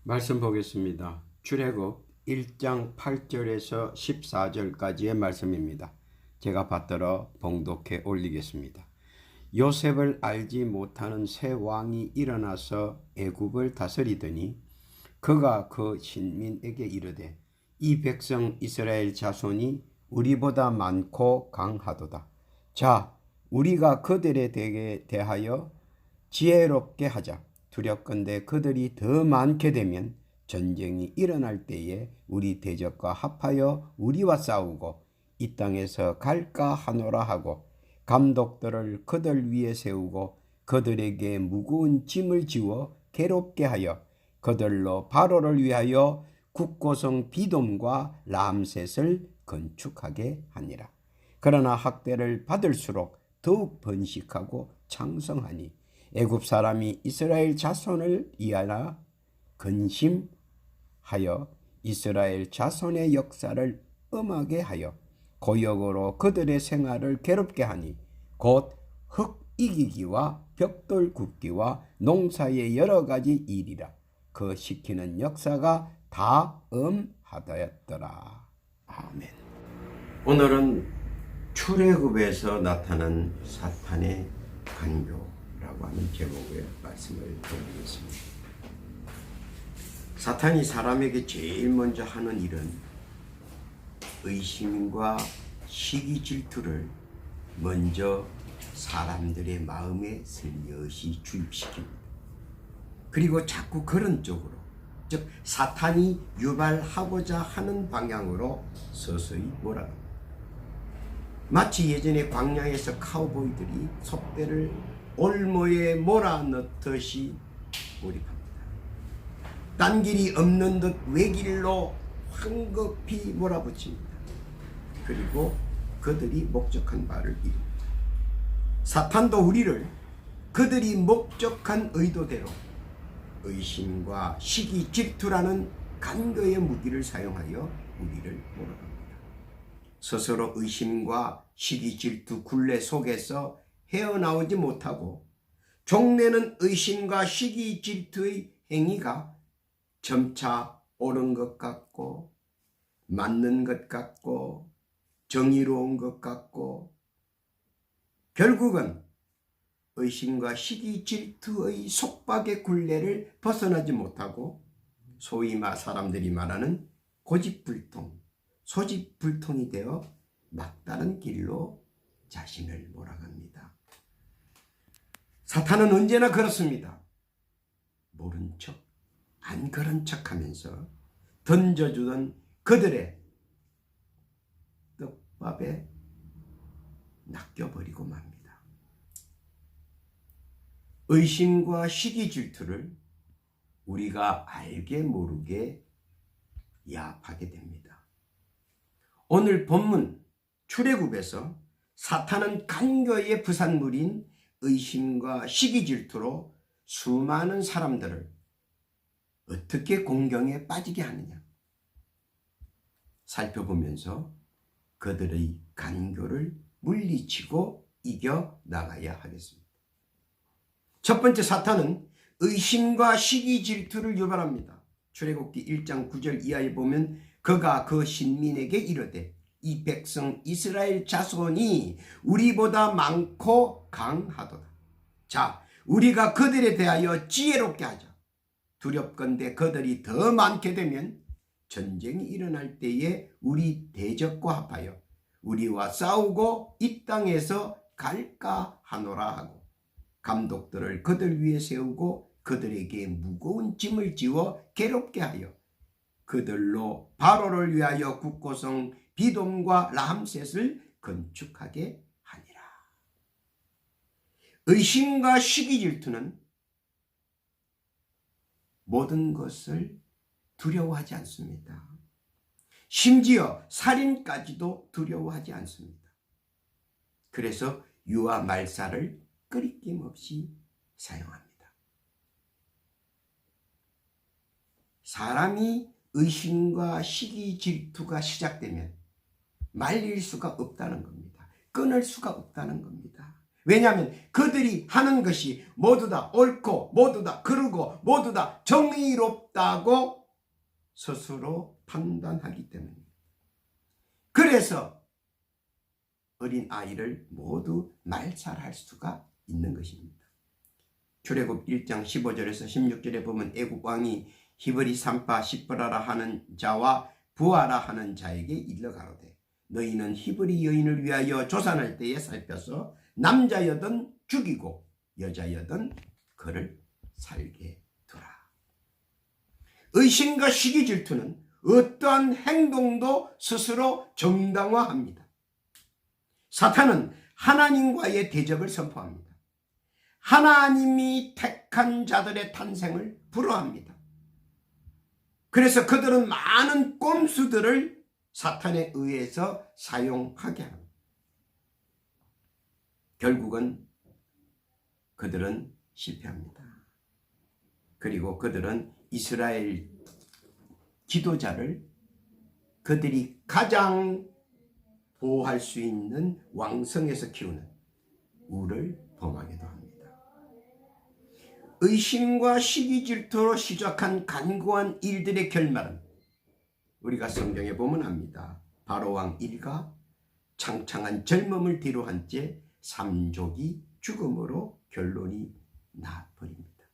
말씀 보겠습니다. 출애굽 1장 8절에서 14절까지의 말씀입니다. 제가 받들어 봉독해 올리겠습니다. 요셉을 알지 못하는 새 왕이 일어나서 애굽을 다스리더니 그가 그 신민에게 이르되 이 백성 이스라엘 자손이 우리보다 많고 강하도다. 자, 우리가 그들에 대하여 지혜롭게 하자. 두렵건대 그들이 더 많게 되면 전쟁이 일어날 때에 우리 대적과 합하여 우리와 싸우고 이 땅에서 갈까 하노라 하고 감독들을 그들 위에 세우고 그들에게 무거운 짐을 지워 괴롭게 하여 그들로 바로를 위하여 국고성 비돔과 람셋을 건축하게 하니라. 그러나 학대를 받을수록 더욱 번식하고 창성하니 애굽 사람이 이스라엘 자손을 이하나 근심하여 이스라엘 자손의 역사를 엄하게 하여 고역으로 그들의 생활을 괴롭게 하니 곧 흙 이기기와 벽돌 굽기와 농사의 여러 가지 일이라. 그 시키는 역사가 다 엄하다였더라. 아멘. 오늘은 출애굽에서 나타난 사탄의 간교라고 하는 제목의 말씀을 드리겠습니다. 사탄이 사람에게 제일 먼저 하는 일은 의심과 시기 질투를 먼저 사람들의 마음에 슬며시 주입시킵니다. 그리고 자꾸 그런 쪽으로, 즉 사탄이 유발하고자 하는 방향으로 서서히 몰아갑니다. 마치 예전에 광야에서 카우보이들이 속대를 올모에 몰아넣듯이 몰입합니다. 딴 길이 없는 듯 외길로 황급히 몰아붙입니다. 그리고 그들이 목적한 바를 이룹니다. 사탄도 우리를 그들이 목적한 의도대로 의심과 시기 질투라는 간거의 무기를 사용하여 우리를 몰아갑니다. 스스로 의심과 시기 질투 굴레 속에서 헤어나오지 못하고 종래는 의심과 시기 질투의 행위가 점차 옳은 것 같고 맞는 것 같고 정의로운 것 같고 결국은 의심과 시기 질투의 속박의 굴레를 벗어나지 못하고 소위 사람들이 말하는 고집불통, 소집불통이 되어 막다른 길로 자신을 몰아갑니다. 사탄은 언제나 그렇습니다. 모른 척, 안 그런 척 하면서 던져주던 그들의 떡밥에 낚여버리고 맙니다. 의심과 시기 질투를 우리가 알게 모르게 야합하게 됩니다. 오늘 본문 출애굽에서 사탄은 간교의 부산물인 의심과 시기 질투로 수많은 사람들을 어떻게 공경에 빠지게 하느냐 살펴보면서 그들의 간교를 물리치고 이겨 나가야 하겠습니다. 첫 번째, 사탄은 의심과 시기 질투를 유발합니다. 출애굽기 1장 9절 이하에 보면 그가 그 신민에게 이르되 이 백성 이스라엘 자손이 우리보다 많고 강하도다. 자, 우리가 그들에 대하여 지혜롭게 하자. 두렵건대 그들이 더 많게 되면 전쟁이 일어날 때에 우리 대적과 합하여 우리와 싸우고 이 땅에서 갈까 하노라 하고 감독들을 그들 위에 세우고 그들에게 무거운 짐을 지워 괴롭게 하여 그들로 바로를 위하여 국고성 비돔과 람셋을 건축하게 하니라. 의심과 시기 질투는 모든 것을 두려워하지 않습니다. 심지어 살인까지도 두려워하지 않습니다. 그래서 유아 말살을 끊김 없이 사용합니다. 사람이 의심과 시기 질투가 시작되면 말릴 수가 없다는 겁니다. 끊을 수가 없다는 겁니다. 왜냐하면 그들이 하는 것이 모두 다 옳고 모두 다 그르고 모두 다 정의롭다고 스스로 판단하기 때문입니다. 그래서 어린 아이를 모두 말살할 수가 있는 것입니다. 출애굽 1장 15절에서 16절에 보면 애굽 왕이 히브리 산파 시브라라 하는 자와 부하라 하는 자에게 일러 가로되 너희는 히브리 여인을 위하여 조산할 때에 살펴서 남자여든 죽이고 여자여든 그를 살게 두라. 의심과 시기 질투는 어떠한 행동도 스스로 정당화합니다. 사탄은 하나님과의 대적을 선포합니다. 하나님이 택한 자들의 탄생을 불허합니다. 그래서 그들은 많은 꼼수들을 사탄에 의해서 사용하게 합니다. 결국은 그들은 실패합니다. 그리고 그들은 이스라엘 지도자를 그들이 가장 보호할 수 있는 왕성에서 키우는 우를 범하기도 합니다. 의심과 시기 질투로 시작한 간구한 일들의 결말은 우리가 성경에 보면 압니다. 바로왕 일가 창창한 젊음을 뒤로한 채 삼족이 죽음으로 결론이 나버립니다.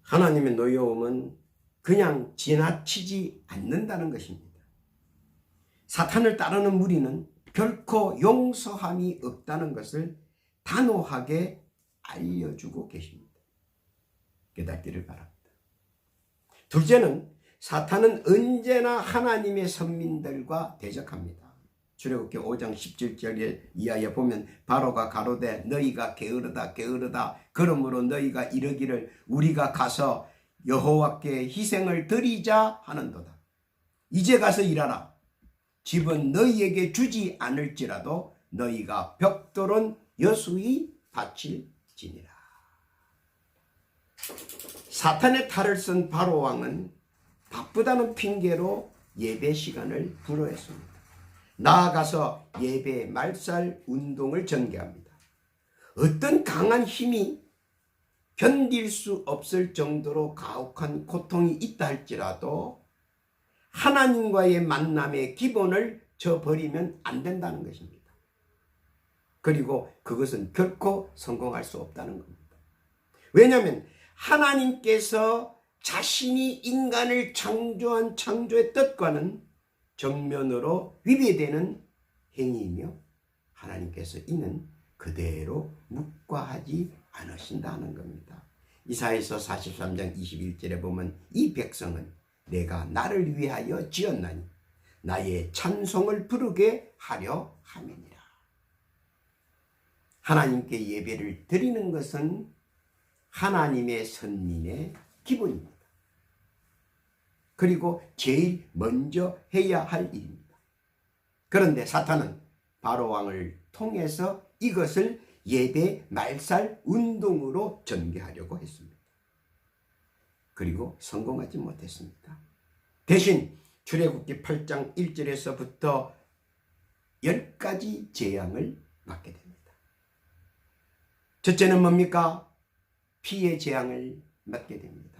하나님의 노여움은 그냥 지나치지 않는다는 것입니다. 사탄을 따르는 무리는 결코 용서함이 없다는 것을 단호하게 알려주고 계십니다. 깨닫기를 바랍니다. 둘째는 사탄은 언제나 하나님의 선민들과 대적합니다. 출애굽기 5장 17절에 이하에 보면 바로가 가로되 너희가 게으르다 게으르다 그러므로 너희가 이르기를 우리가 가서 여호와께 희생을 드리자 하는도다. 이제 가서 일하라. 집은 너희에게 주지 않을지라도 너희가 벽돌은 여수히 바칠지니라. 사탄의 탈을 쓴 바로왕은 바쁘다는 핑계로 예배 시간을 불허했습니다. 나아가서 예배 말살 운동을 전개합니다. 어떤 강한 힘이 견딜 수 없을 정도로 가혹한 고통이 있다 할지라도 하나님과의 만남의 기본을 저버리면 안 된다는 것입니다. 그리고 그것은 결코 성공할 수 없다는 겁니다. 왜냐하면 하나님께서 자신이 인간을 창조한 창조의 뜻과는 정면으로 위배되는 행위이며 하나님께서 이는 그대로 묵과하지 않으신다는 겁니다. 이사야서 43장 21절에 보면 이 백성은 내가 나를 위하여 지었나니 나의 찬송을 부르게 하려 함이니라. 하나님께 예배를 드리는 것은 하나님의 선민의 기본입니다. 그리고 제일 먼저 해야 할 일입니다. 그런데 사탄은 바로왕을 통해서 이것을 예배 말살 운동으로 전개하려고 했습니다. 그리고 성공하지 못했습니다. 대신 출애굽기 8장 1절에서부터 10가지 재앙을 맞게 됩니다. 첫째는 뭡니까? 피의 재앙을 맞게 됩니다.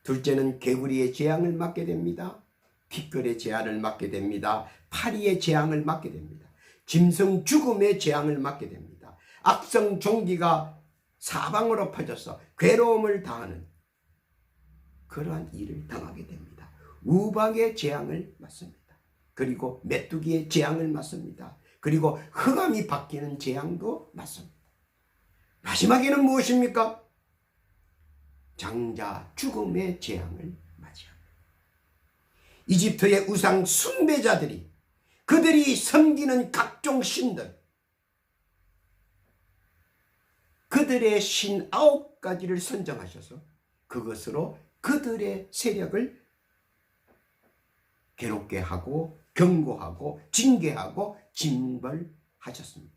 둘째는 개구리의 재앙을 맞게 됩니다. 티끌의 재앙을 맞게 됩니다. 파리의 재앙을 맞게 됩니다. 짐승 죽음의 재앙을 맞게 됩니다. 악성 종기가 사방으로 퍼져서 괴로움을 당하는 그러한 일을 당하게 됩니다. 우박의 재앙을 맞습니다. 그리고 메뚜기의 재앙을 맞습니다. 그리고 흑암이 바뀌는 재앙도 맞습니다. 마지막에는 무엇입니까? 장자 죽음의 재앙을 맞이합니다. 이집트의 우상 숭배자들이 그들이 섬기는 각종 신들, 그들의 신 9가지를 선정하셔서 그것으로 그들의 세력을 괴롭게 하고 경고하고 징계하고 징벌하셨습니다.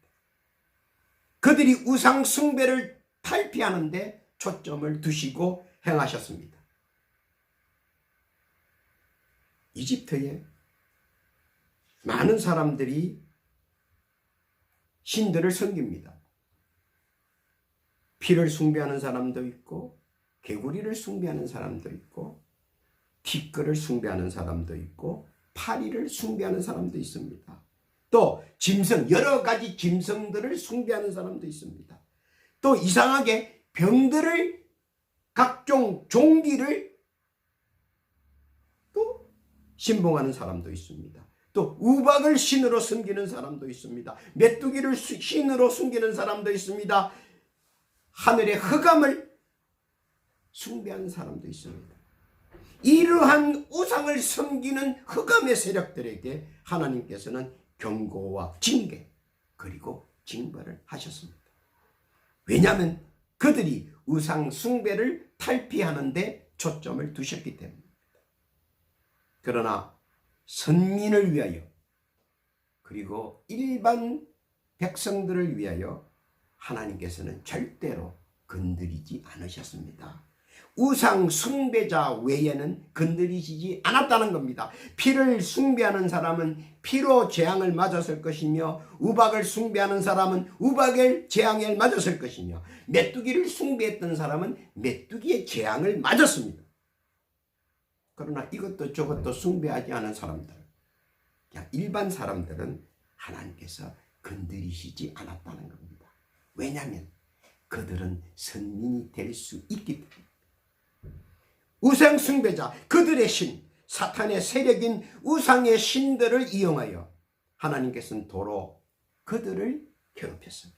그들이 우상 숭배를 탈피하는 데 초점을 두시고 행하셨습니다. 이집트에 많은 사람들이 신들을 섬깁니다. 피를 숭배하는 사람도 있고, 개구리를 숭배하는 사람도 있고, 티끌을 숭배하는 사람도 있고, 파리를 숭배하는 사람도 있습니다. 또 짐승, 여러 가지 짐승들을 숭배하는 사람도 있습니다. 또 이상하게 병들을, 각종 종기를 또 신봉하는 사람도 있습니다. 또 우박을 신으로 섬기는 사람도 있습니다. 메뚜기를 신으로 숨기는 사람도 있습니다. 하늘의 흑암을 숭배하는 사람도 있습니다. 이러한 우상을 섬기는 흑암의 세력들에게 하나님께서는 경고와 징계 그리고 징벌을 하셨습니다. 왜냐하면 그들이 우상 숭배를 탈피하는 데 초점을 두셨기 때문입니다. 그러나 선민을 위하여 그리고 일반 백성들을 위하여 하나님께서는 절대로 건드리지 않으셨습니다. 우상 숭배자 외에는 건드리시지 않았다는 겁니다. 피를 숭배하는 사람은 피로 재앙을 맞았을 것이며, 우박을 숭배하는 사람은 우박의 재앙을 맞았을 것이며, 메뚜기를 숭배했던 사람은 메뚜기의 재앙을 맞았습니다. 그러나 이것도 저것도 숭배하지 않은 사람들, 그냥 일반 사람들은 하나님께서 건드리시지 않았다는 겁니다. 왜냐하면 그들은 선민이 될 수 있기 때문에. 우상 숭배자, 그들의 신, 사탄의 세력인 우상의 신들을 이용하여 하나님께서는 도로 그들을 괴롭혔습니다.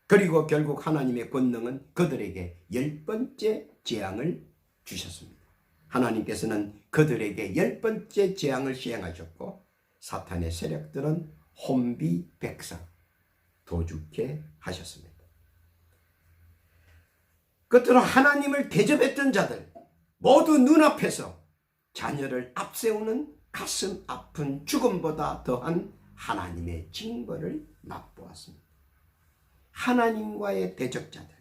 그리고 결국 하나님의 권능은 그들에게 10번째 재앙을 주셨습니다. 하나님께서는 그들에게 10번째 재앙을 시행하셨고, 사탄의 세력들은 혼비백산 도죽게 하셨습니다. 끝으로 하나님을 대접했던 자들 모두 눈앞에서 자녀를 앞세우는 가슴 아픈 죽음보다 더한 하나님의 징벌을 맛보았습니다. 하나님과의 대적자들,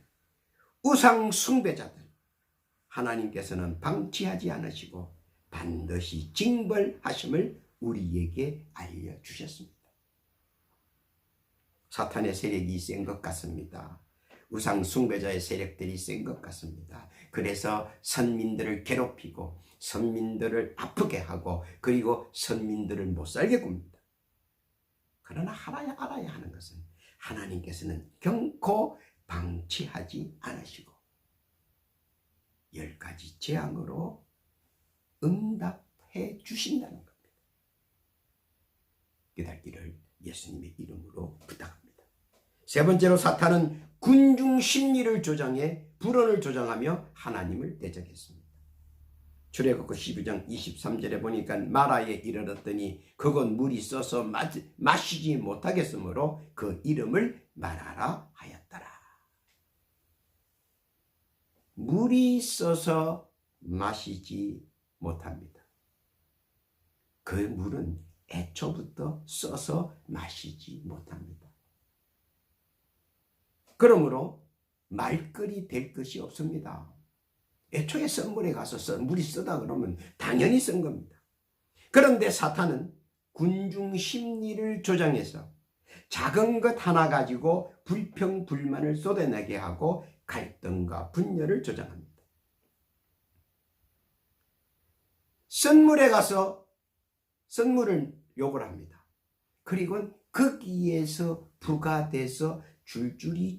우상 숭배자들, 하나님께서는 방치하지 않으시고 반드시 징벌하심을 우리에게 알려주셨습니다. 사탄의 세력이 센 것 같습니다. 우상 숭배자의 세력들이 센 것 같습니다. 그래서 선민들을 괴롭히고 선민들을 아프게 하고 그리고 선민들을 못 살게 굽니다. 그러나 알아야 하는 것은 하나님께서는 결코 방치하지 않으시고 10가지 재앙으로 응답해 주신다는 겁니다. 깨닫기를 예수님의 이름으로 부탁합니다. 세 번째로 사탄은 군중 심리를 조장해 불언을 조장하며 하나님을 대적했습니다. 출애굽기 12장 23절에 보니까 마라에 이르렀더니 그곳 물이 써서 마시지 못하겠으므로 그 이름을 마라라 하였더라. 물이 써서 마시지 못합니다. 그 물은 애초부터 써서 마시지 못합니다. 그러므로 말거리 될 것이 없습니다. 애초에 썬물에 가서 물이 쓰다 그러면 당연히 쓴 겁니다. 그런데 사탄은 군중 심리를 조장해서 작은 것 하나 가지고 불평 불만을 쏟아내게 하고 갈등과 분열을 조장합니다. 썬물에 가서 썬물을 욕을 합니다. 그리고 거기에서 부가돼서 줄줄이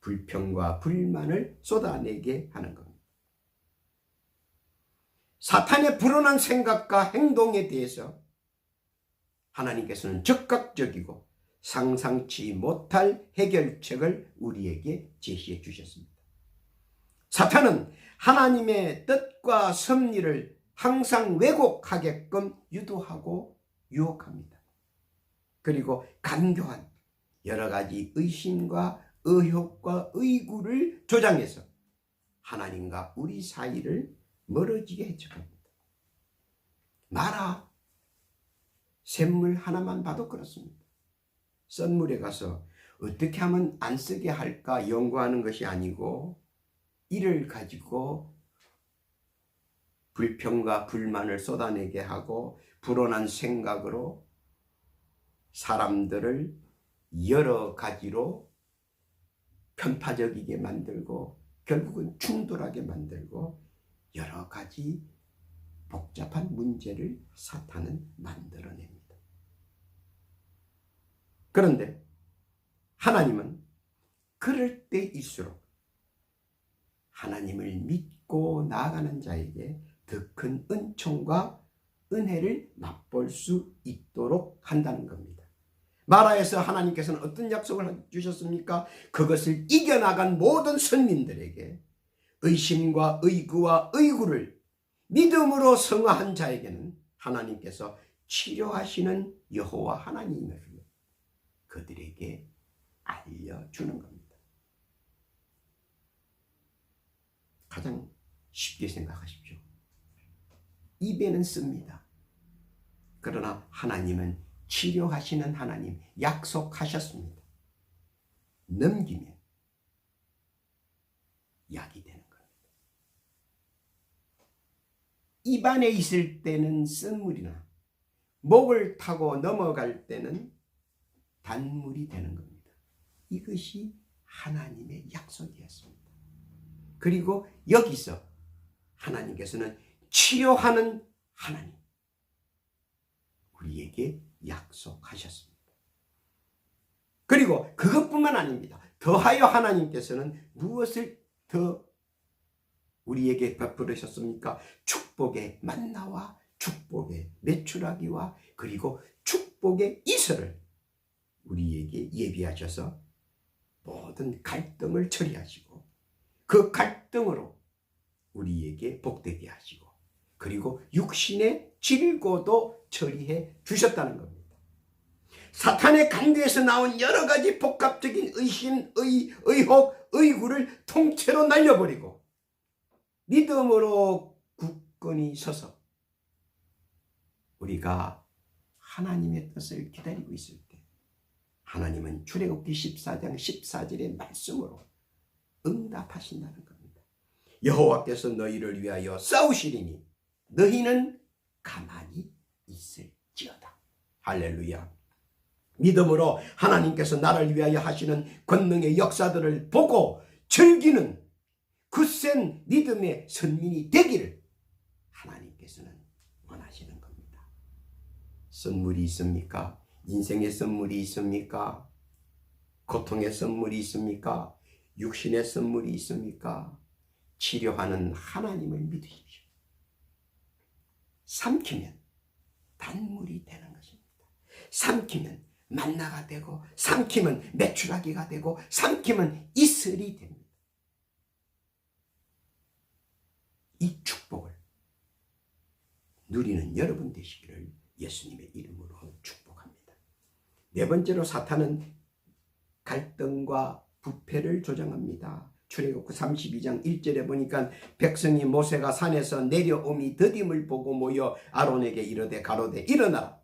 불평과 불만을 쏟아내게 하는 겁니다. 사탄의 불온한 생각과 행동에 대해서 하나님께서는 적극적이고 상상치 못할 해결책을 우리에게 제시해 주셨습니다. 사탄은 하나님의 뜻과 섭리를 항상 왜곡하게끔 유도하고 유혹합니다. 그리고 간교한 여러 가지 의심과 의혹과 의구를 조장해서 하나님과 우리 사이를 멀어지게 해쳐갑니다. 마라 샘물 하나만 봐도 그렇습니다. 썬물에 가서 어떻게 하면 안 쓰게 할까 연구하는 것이 아니고 이를 가지고 불평과 불만을 쏟아내게 하고 불온한 생각으로 사람들을 여러 가지로 편파적이게 만들고 결국은 충돌하게 만들고 여러 가지 복잡한 문제를 사탄은 만들어냅니다. 그런데 하나님은 그럴 때일수록 하나님을 믿고 나아가는 자에게 더 큰 은총과 은혜를 맛볼 수 있도록 한다는 겁니다. 마라에서 하나님께서는 어떤 약속을 주셨습니까? 그것을 이겨나간 모든 선민들에게 의심과 의구와 의구를 믿음으로 성화한 자에게는 하나님께서 치료하시는 여호와 하나님을 그들에게 알려주는 겁니다. 가장 쉽게 생각하십시오. 입에는 씁니다. 그러나 하나님은 치료하시는 하나님 약속하셨습니다. 넘기면 약이 되는 겁니다. 입안에 있을 때는 쓴물이나 목을 타고 넘어갈 때는 단물이 되는 겁니다. 이것이 하나님의 약속이었습니다. 그리고 여기서 하나님께서는 치료하는 하나님 우리에게 약속하셨습니다. 그리고 그것뿐만 아닙니다. 더하여 하나님께서는 무엇을 더 우리에게 베풀으셨습니까? 축복의 만나와 축복의 메추라기와 그리고 축복의 이슬을 우리에게 예비하셔서 모든 갈등을 처리하시고 그 갈등으로 우리에게 복되게 하시고 그리고 육신의 질고도 처리해 주셨다는 겁니다. 사탄의 강구에서 나온 여러 가지 복합적인 의심, 의혹, 의구를 통째로 날려버리고 믿음으로 굳건히 서서 우리가 하나님의 뜻을 기다리고 있을 때 하나님은 출애굽기 14장 14절의 말씀으로 응답하신다는 겁니다. 여호와께서 너희를 위하여 싸우시리니 너희는 가만히 있을지어다. 할렐루야. 믿음으로 하나님께서 나를 위하여 하시는 권능의 역사들을 보고 즐기는 굳센 믿음의 선민이 되기를 하나님께서는 원하시는 겁니다. 선물이 있습니까? 인생의 선물이 있습니까? 고통의 선물이 있습니까? 육신의 선물이 있습니까? 치료하는 하나님을 믿으십시오. 삼키면 단물이 되는 것입니다. 삼키면 만나가 되고 삼키면 메추라기가 되고 삼키면 이슬이 됩니다. 이 축복을 누리는 여러분 되시기를 예수님의 이름으로 축복합니다. 네 번째로 사탄은 갈등과 부패를 조장합니다. 출애굽기 32장 1절에 보니까 백성이 모세가 산에서 내려옴이 더딤을 보고 모여 아론에게 이르되 가로되 일어나라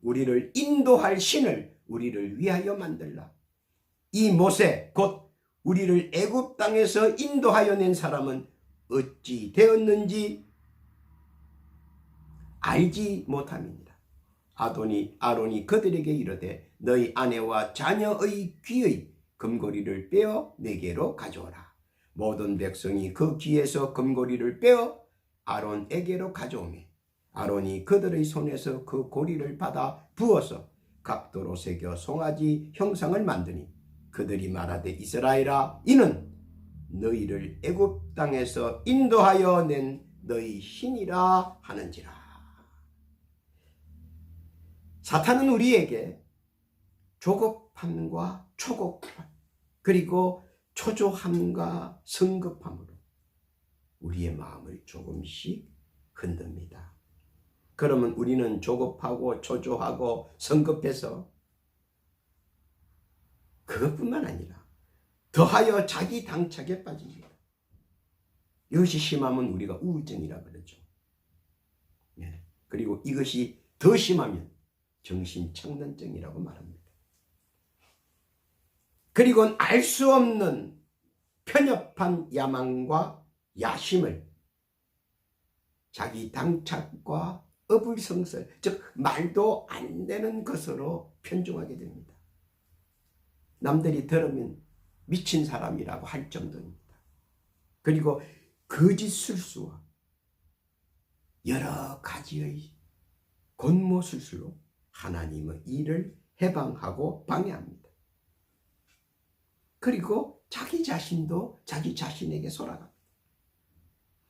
우리를 인도할 신을 우리를 위하여 만들라. 이 모세 곧 우리를 애굽 땅에서 인도하여 낸 사람은 어찌 되었는지 알지 못함이니라. 아론이 그들에게 이르되 너희 아내와 자녀의 귀의 금고리를 빼어 내게로 가져오라. 모든 백성이 그 귀에서 금고리를 빼어 아론에게로 가져오매 아론이 그들의 손에서 그 고리를 받아 부어서 각도로 새겨 송아지 형상을 만드니 그들이 말하되 이스라엘아 이는 너희를 애굽 땅에서 인도하여 낸 너희 신이라 하는지라. 사탄은 우리에게 조급함과 초급함 그리고 초조함과 성급함으로 우리의 마음을 조금씩 흔듭니다. 그러면 우리는 조급하고 초조하고 성급해서 그것뿐만 아니라 더하여 자기 당착에 빠집니다. 이것이 심하면 우리가 우울증이라 그러죠. 그리고 이것이 더 심하면 정신착란증이라고 말합니다. 그리고 알 수 없는 편협한 야망과 야심을 자기 당착과 어불성설, 즉 말도 안 되는 것으로 편중하게 됩니다. 남들이 들으면 미친 사람이라고 할 정도입니다. 그리고 거짓 술수와 여러 가지의 권모술수로 하나님의 일을 해방하고 방해합니다. 그리고 자기 자신도 자기 자신에게 쏘라갑니다.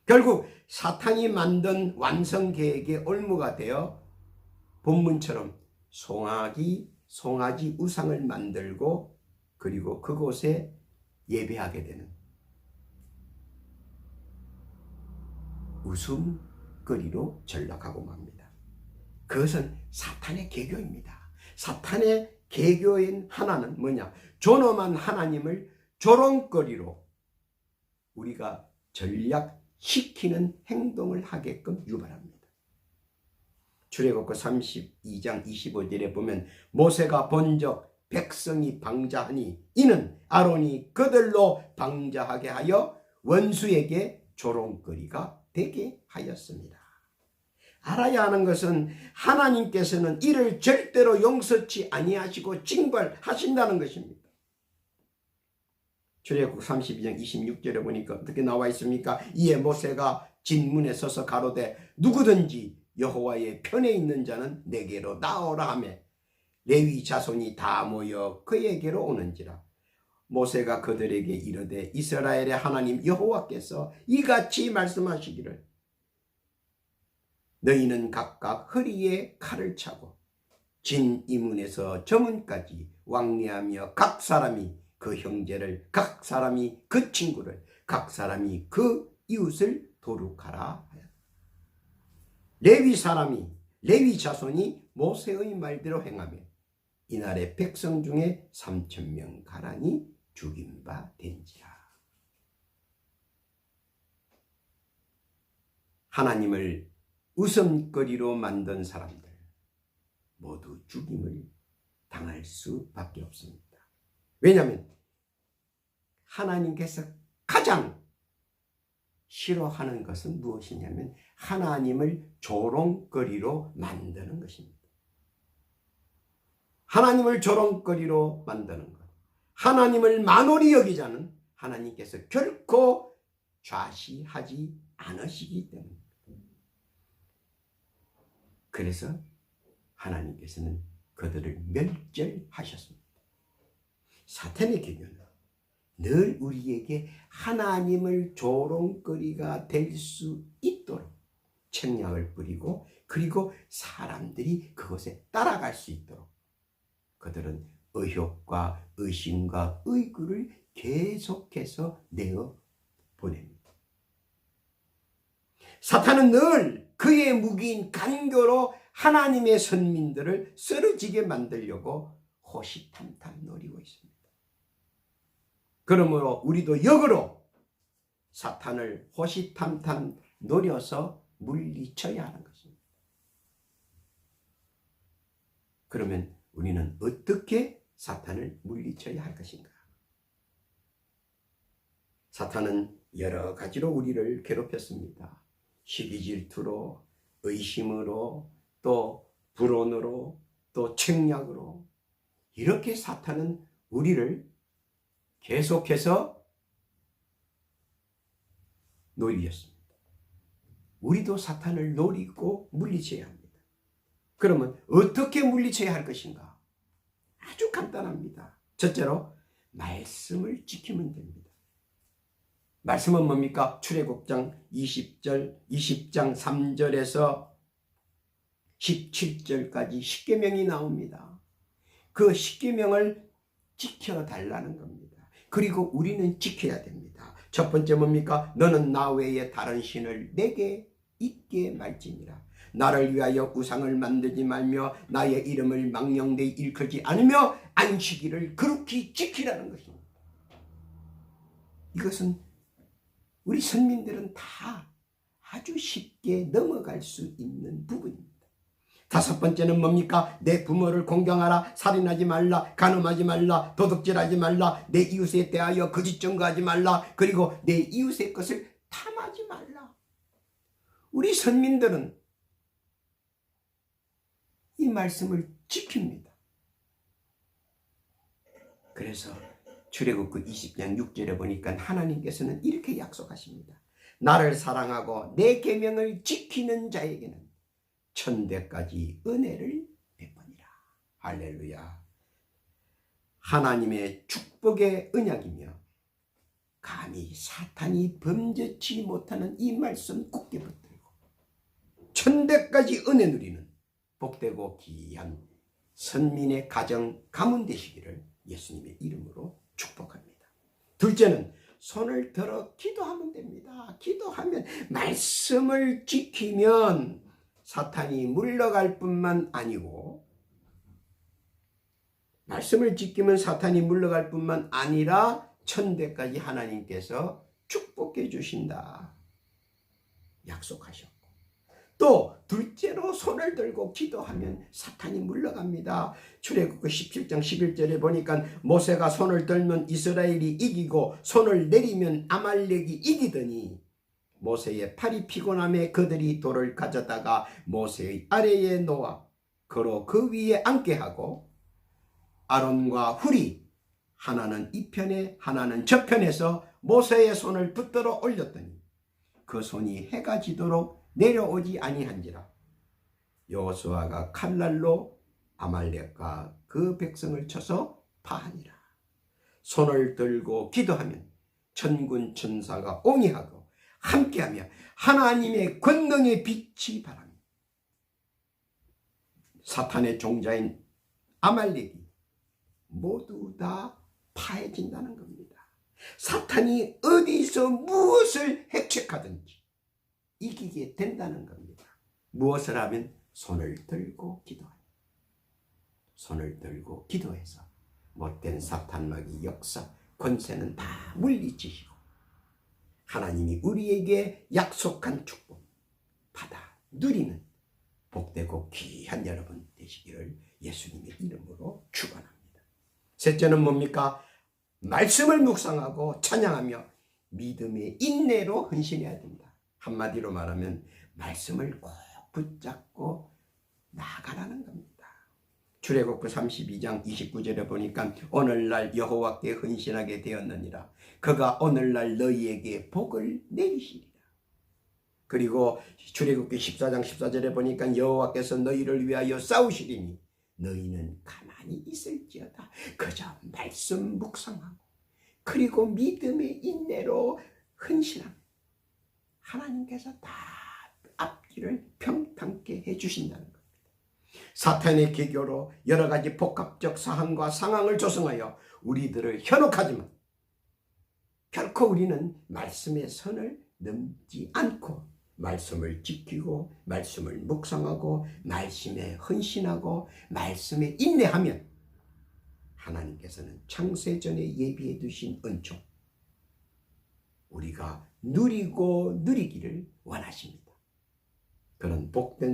결국 사탄이 만든 완성계획의 올무가 되어 본문처럼 송아지 우상을 만들고 그리고 그곳에 예배하게 되는 웃음거리로 전락하고 맙니다. 그것은 사탄의 계교입니다. 사탄의 계교인 하나는 뭐냐? 존엄한 하나님을 조롱거리로 우리가 전략시키는 행동을 하게끔 유발합니다. 출애굽기 32장 25절에 보면 모세가 본적 백성이 방자하니 이는 아론이 그들로 방자하게 하여 원수에게 조롱거리가 되게 하였습니다. 알아야 하는 것은 하나님께서는 이를 절대로 용서치 아니하시고 징벌하신다는 것입니다. 출애굽기 32장 26절에 보니까 어떻게 나와 있습니까? 이에 모세가 진문에 서서 가로되 누구든지 여호와의 편에 있는 자는 내게로 나오라 하며 레위 자손이 다 모여 그에게로 오는지라. 모세가 그들에게 이르되 이스라엘의 하나님 여호와께서 이같이 말씀하시기를 너희는 각각 허리에 칼을 차고 진 이문에서 저문까지 왕래하며 각 사람이 그 형제를, 각 사람이 그 친구를, 각 사람이 그 이웃을 도륙하라 하였다. 레위 자손이 모세의 말대로 행하며 이날에 백성 중에 3,000명 가량이 죽인 바 된지라. 하나님을 웃음거리로 만든 사람들 모두 죽임을 당할 수밖에 없습니다. 왜냐하면 하나님께서 가장 싫어하는 것은 무엇이냐면 하나님을 조롱거리로 만드는 것입니다. 하나님을 조롱거리로 만드는 것, 하나님을 만홀히 여기자는 하나님께서 결코 좌시하지 않으시기 때문입니다. 그래서 하나님께서는 그들을 멸절하셨습니다. 사탄의 계교는 늘 우리에게 하나님을 조롱거리가 될 수 있도록 책략을 뿌리고 그리고 사람들이 그것에 따라갈 수 있도록 그들은 의혹과 의심과 의구를 계속해서 내어 보냅니다. 사탄은 늘 그의 무기인 간교로 하나님의 선민들을 쓰러지게 만들려고 호시탐탐 노리고 있습니다. 그러므로 우리도 역으로 사탄을 호시탐탐 노려서 물리쳐야 하는 것입니다. 그러면 우리는 어떻게 사탄을 물리쳐야 할 것인가? 사탄은 여러 가지로 우리를 괴롭혔습니다. 시기 질투로, 의심으로, 또 불온으로, 또 책략으로 이렇게 사탄은 우리를 계속해서 노리였습니다. 우리도 사탄을 노리고 물리쳐야 합니다. 그러면 어떻게 물리쳐야 할 것인가? 아주 간단합니다. 첫째로 말씀을 지키면 됩니다. 말씀은 뭡니까? 출애굽장 20장 3절에서 17절까지 십계명이 나옵니다. 그 십계명을 지켜달라는 겁니다. 그리고 우리는 지켜야 됩니다. 첫 번째 뭡니까? 너는 나 외에 다른 신을 내게 있게 말지니라. 나를 위하여 우상을 만들지 말며 나의 이름을 망령되이 일컬지 않으며 안식일을 거룩히 지키라는 것입니다. 이것은 우리 선민들은 다 아주 쉽게 넘어갈 수 있는 부분입니다. 다섯 번째는 뭡니까? 내 부모를 공경하라, 살인하지 말라, 간음하지 말라, 도둑질하지 말라, 내 이웃에 대하여 거짓 증거하지 말라, 그리고 내 이웃의 것을 탐하지 말라. 우리 선민들은 이 말씀을 지킵니다. 그래서 출애굽기 20장 6절에 보니까 하나님께서는 이렇게 약속하십니다. 나를 사랑하고 내 계명을 지키는 자에게는 천대까지 은혜를 베푸니라. 할렐루야. 하나님의 축복의 언약이며 감히 사탄이 범죄치 못하는 이 말씀 굳게 붙들고 천대까지 은혜 누리는 복되고 귀한 선민의 가정 가문 되시기를 예수님의 이름으로 축복합니다. 둘째는 손을 들어 기도하면 됩니다. 기도하면 말씀을 지키면 사탄이 물러갈 뿐만 아니고 말씀을 지키면 사탄이 물러갈 뿐만 아니라 천대까지 하나님께서 축복해 주신다 약속하셨고, 또 둘째로 손을 들고 기도하면 사탄이 물러갑니다. 출애굽기 17장 11절에 보니까 모세가 손을 들면 이스라엘이 이기고 손을 내리면 아말렉이 이기더니 모세의 팔이 피곤함에 그들이 돌을 가져다가 모세의 아래에 놓아 그로 그 위에 앉게 하고 아론과 훌이 하나는 이 편에 하나는 저 편에서 모세의 손을 붙들어 올렸더니 그 손이 해가 지도록 내려오지 아니한지라. 여호수아가 칼날로 아말렉과 그 백성을 쳐서 파하니라. 손을 들고 기도하면 천군 천사가 옹이하고 함께하며 하나님의 권능의 빛이 바랍니다. 사탄의 종자인 아말렉이 모두 다 파해진다는 겁니다. 사탄이 어디서 무엇을 획책하든지 이기게 된다는 겁니다. 무엇을 하면 손을 들고 기도하는, 손을 들고 기도해서 못된 사탄마귀 역사 권세는 다 물리치시고 하나님이 우리에게 약속한 축복 받아 누리는 복되고 귀한 여러분 되시기를 예수님의 이름으로 축원합니다. 셋째는 뭡니까? 말씀을 묵상하고 찬양하며 믿음의 인내로 헌신해야 된다. 한마디로 말하면 말씀을 꼭 붙잡고 나아가라는 겁니다. 출애굽기 32장 29절에 보니까 오늘날 여호와께 헌신하게 되었느니라. 그가 오늘날 너희에게 복을 내리시리라. 그리고 출애굽기 14장 14절에 보니까 여호와께서 너희를 위하여 싸우시리니 너희는 가만히 있을지어다. 그저 말씀 묵상하고 그리고 믿음의 인내로 헌신하면 하나님께서 다 앞길을 평탄케 해주신다는 겁니다. 사탄의 계교로 여러 가지 복합적 사항과 상황을 조성하여 우리들을 현혹하지만 결코 우리는 말씀의 선을 넘지 않고 말씀을 지키고 말씀을 묵상하고 말씀에 헌신하고 말씀에 인내하면 하나님께서는 창세전에 예비해 두신 은총 우리가 누리고 누리기를 원하십니다. 그런 복된